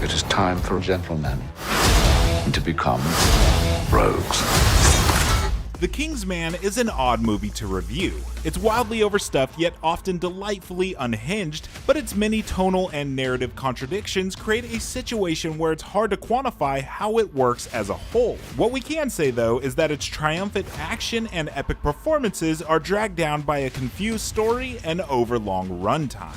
It is time for gentlemen to become rogues. The King's Man is an odd movie to review. It's wildly overstuffed yet often delightfully unhinged, but its many tonal and narrative contradictions create a situation where it's hard to quantify how it works as a whole. What we can say though is that its triumphant action and epic performances are dragged down by a confused story and overlong runtime.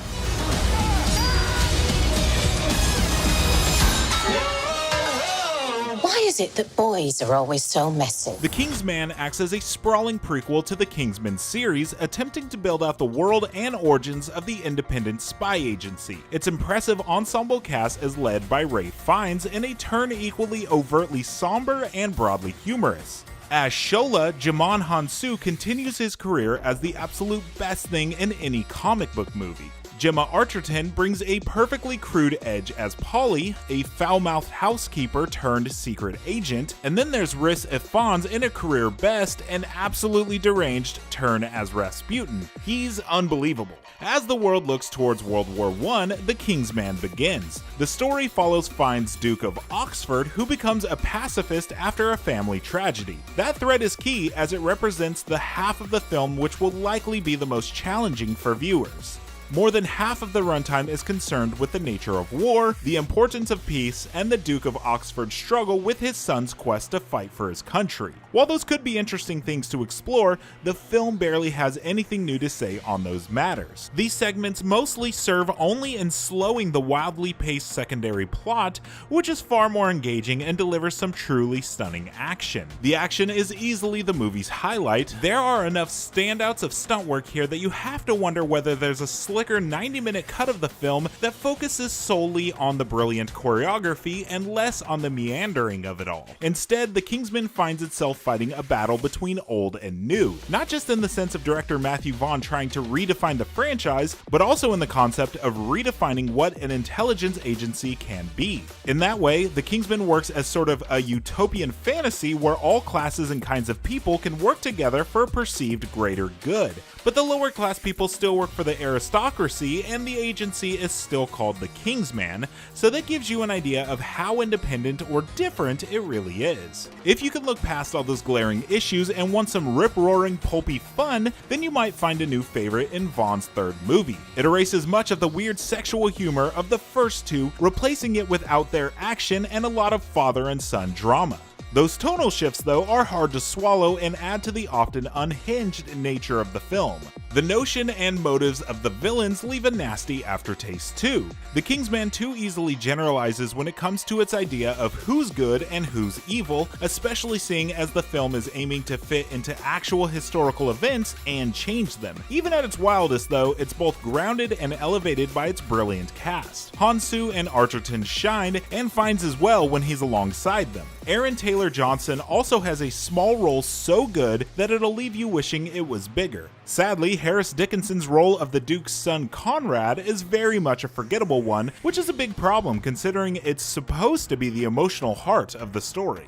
Why is it that boys are always so messy? The King's Man acts as a sprawling prequel to the Kingsman series, attempting to build out the world and origins of the independent spy agency. Its impressive ensemble cast is led by Ralph Fiennes in a turn equally overtly somber and broadly humorous. As Shola, Djimon Hounsou continues his career as the absolute best thing in any comic book movie. Gemma Arterton brings a perfectly crude edge as Polly, a foul-mouthed housekeeper turned secret agent, and then there's Rhys Ifans in a career best and absolutely deranged turn as Rasputin. He's unbelievable. As the world looks towards World War I, the King's Man begins. The story follows Fiennes' Duke of Oxford, who becomes a pacifist after a family tragedy. That thread is key as it represents the half of the film which will likely be the most challenging for viewers. More than half of the runtime is concerned with the nature of war, the importance of peace, and the Duke of Oxford's struggle with his son's quest to fight for his country. While those could be interesting things to explore, the film barely has anything new to say on those matters. These segments mostly serve only in slowing the wildly paced secondary plot, which is far more engaging and delivers some truly stunning action. The action is easily the movie's highlight. There are enough standouts of stunt work here that you have to wonder whether there's a slicker 90-minute cut of the film that focuses solely on the brilliant choreography and less on the meandering of it all. Instead, the Kingsman finds itself fighting a battle between old and new, not just in the sense of director Matthew Vaughn trying to redefine the franchise, but also in the concept of redefining what an intelligence agency can be. In that way, the Kingsman works as sort of a utopian fantasy where all classes and kinds of people can work together for a perceived greater good. But the lower class people still work for the aristocracy, and the agency is still called the King's Man, so that gives you an idea of how independent or different it really is. If you can look past all those glaring issues and want some rip-roaring pulpy fun, then you might find a new favorite in Vaughn's third movie. It erases much of the weird sexual humor of the first two, replacing it with out there action and a lot of father and son drama. Those tonal shifts, though, are hard to swallow and add to the often unhinged nature of the film. The notion and motives of the villains leave a nasty aftertaste too. The King's Man too easily generalizes when it comes to its idea of who's good and who's evil, especially seeing as the film is aiming to fit into actual historical events and change them. Even at its wildest though, it's both grounded and elevated by its brilliant cast. Hounsou and Arterton shine, and finds as well when he's alongside them. Aaron Taylor Johnson also has a small role so good that it'll leave you wishing it was bigger. Sadly, Harris Dickinson's role of the Duke's son Conrad is very much a forgettable one, which is a big problem considering it's supposed to be the emotional heart of the story.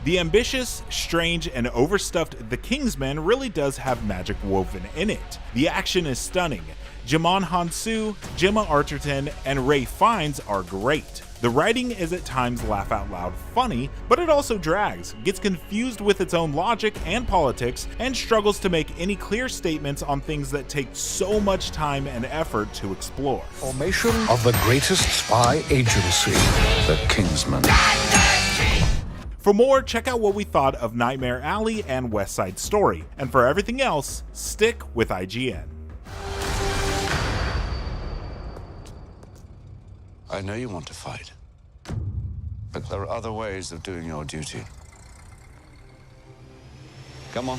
The ambitious, strange, and overstuffed The Kingsman really does have magic woven in it. The action is stunning. Djimon Hounsou, Gemma Arterton, and Ralph Fiennes are great. The writing is at times laugh-out-loud funny, but it also drags, gets confused with its own logic and politics, and struggles to make any clear statements on things that take so much time and effort to explore. Formation of the greatest spy agency, the Kingsman. For more, check out what we thought of Nightmare Alley and West Side Story, and for everything else, stick with IGN. I know you want to fight, but there are other ways of doing your duty. Come on.